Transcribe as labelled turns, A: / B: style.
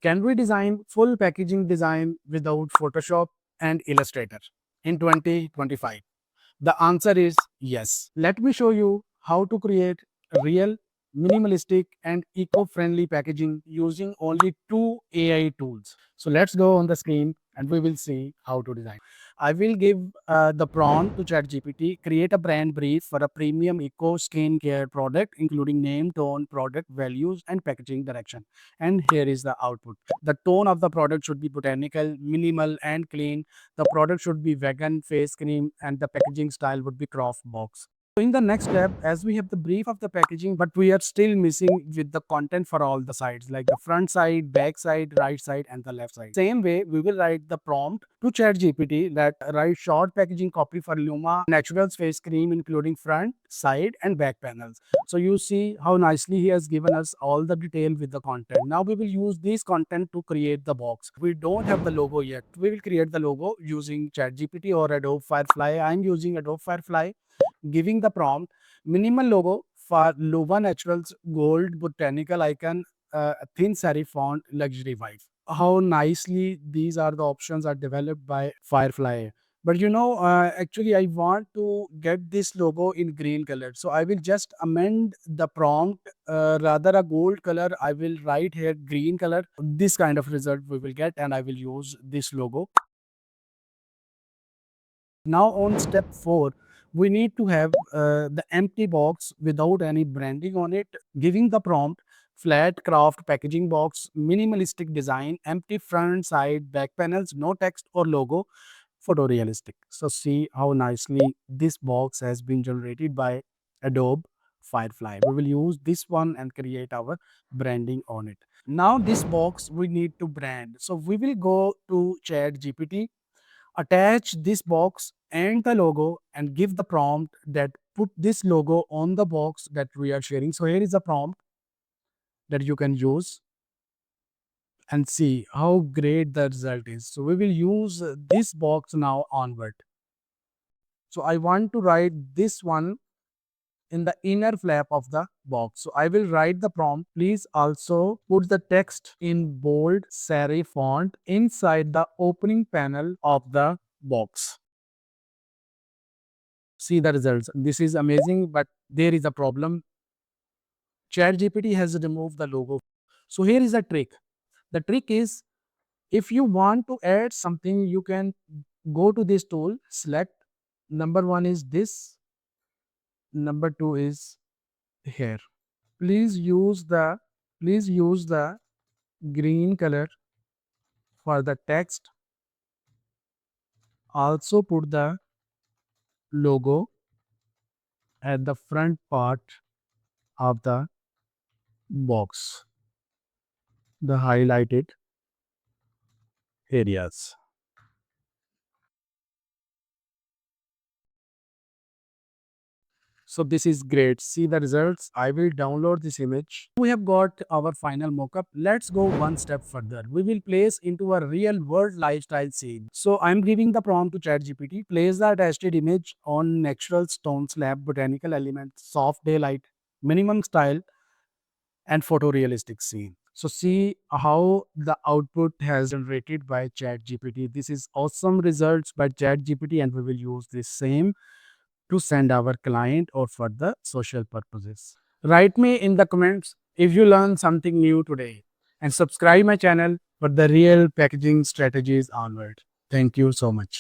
A: Can we design full packaging design without Photoshop and Illustrator in 2025? The answer is yes. Let me show you how to create real, minimalistic, and eco-friendly packaging using only two AI tools. So let's go on the screen and we will see how to design. I will give the prompt to ChatGPT, create a brand brief for a premium eco skincare product, including name, tone, product values, and packaging direction. And here is the output. The tone of the product should be botanical, minimal, and clean. The product should be vegan face cream, and the packaging style would be kraft box. So in the next step, as we have the brief of the packaging, but we are still missing with the content for all the sides, like the front side, back side, right side, and the left side. Same way, we will write the prompt to ChatGPT that write short packaging copy for Luma Naturals face cream, including front, side, and back panels. So you see how nicely he has given us all the detail with the content. Now we will use this content to create the box. We don't have the logo yet. We will create the logo using ChatGPT or Adobe Firefly. I'm using Adobe Firefly, giving the prompt minimal logo for Lova Naturals gold botanical icon, thin serif font, luxury vibe. How nicely these are the options are developed by Firefly. But actually, I want to get this logo in green color. So I will just amend the prompt, rather a gold color. I will write here green color. This kind of result we will get, and I will use this logo. Now on step 4, we need to have the empty box without any branding on it, giving the prompt flat craft packaging box, minimalistic design, empty front, side, back panels, no text or logo, photorealistic. So see how nicely this box has been generated by Adobe Firefly. We will use this one and create our branding on it. Now this box we need to brand. So we will go to ChatGPT, attach this box and the logo, and give the prompt that put this logo on the box that we are sharing. So here is a prompt that you can use and see how great the result is. So we will use this box now onward. So I want to write this one in the inner flap of the box. So I will write the prompt. Please also put the text in bold serif font inside the opening panel of the box. See the results. This is amazing, but there is a problem. ChatGPT has removed the logo. So here is a trick. The trick is, if you want to add something, you can go to this tool, select number one is this, number two is here. Please use the green color for the text. Also put the logo at the front part of the box, the highlighted areas. So this is great. See the results. I will download this image. We have got our final mockup. Let's go one step further. We will place into a real world lifestyle scene. So I'm giving the prompt to ChatGPT. Place the attached image on natural stone slab, botanical elements, soft daylight, minimum style, and photorealistic scene. So see how the output has generated by ChatGPT. This is awesome results by ChatGPT, and we will use this same to send our client or for the social purposes. Write me in the comments if you learn something new today, and subscribe my channel for the real packaging strategies onward. Thank you so much.